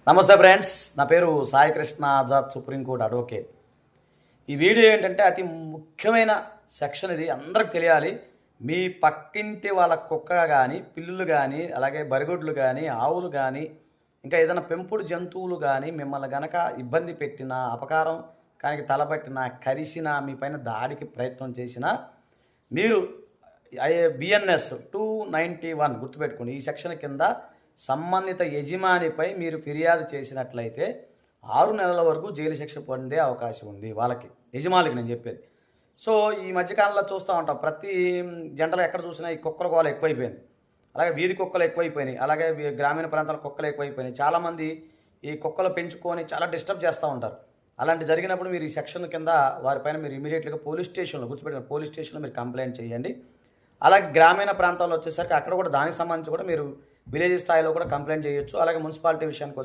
నమస్తే ఫ్రెండ్స్, నా పేరు సాయి కృష్ణ ఆజాద్, సుప్రీంకోర్టు అడ్వకేట్. ఈ వీడియో ఏంటంటే అతి ముఖ్యమైన సెక్షన్. ఇది అందరికి తెలియాలి. మీ పక్కింటి వాళ్ళ కుక్క కానీ, పిల్లులు కానీ, అలాగే బరిగొడ్లు కానీ, ఆవులు కానీ, ఇంకా ఏదైనా పెంపుడు జంతువులు కానీ మిమ్మల్ని గనక ఇబ్బంది పెట్టినా, అపకారం కానీ తలపట్టినా, కరిసినా, మీ పైన దాడికి ప్రయత్నం చేసినా మీరు బిఎన్ఎస్ 291 గుర్తుపెట్టుకోండి. ఈ సెక్షన్ కింద సంబంధిత యజమానిపై మీరు ఫిర్యాదు చేసినట్లయితే 6 నెలల వరకు జైలు శిక్ష పొందే అవకాశం ఉంది. వాళ్ళకి, యజమానికి నేను చెప్పేది. సో ఈ మధ్యకాలంలో చూస్తూ ఉంటాం, ప్రతి జంటలు ఎక్కడ చూసినా ఈ కుక్కల గోల ఎక్కువైపోయింది. అలాగే వీధి కుక్కలు ఎక్కువైపోయినాయి, అలాగే గ్రామీణ ప్రాంతాల కుక్కలు ఎక్కువైపోయినాయి. చాలామంది ఈ కుక్కలు పెంచుకొని చాలా డిస్టర్బ్ చేస్తూ ఉంటారు. అలాంటి జరిగినప్పుడు మీరు ఈ సెక్షన్ కింద వారిపైన మీరు ఇమీడియట్గా పోలీస్ స్టేషన్లో, గుర్తుపెట్టుకుని పోలీస్ స్టేషన్లో మీరు కంప్లైంట్ చేయండి. అలాగే గ్రామీణ ప్రాంతాల్లో వచ్చేసరికి అక్కడ కూడా దానికి సంబంధించి కూడా మీరు విలేజ్ స్థాయిలో కూడా కంప్లైంట్ చేయొచ్చు. అలాగే మున్సిపాలిటీ విషయానికి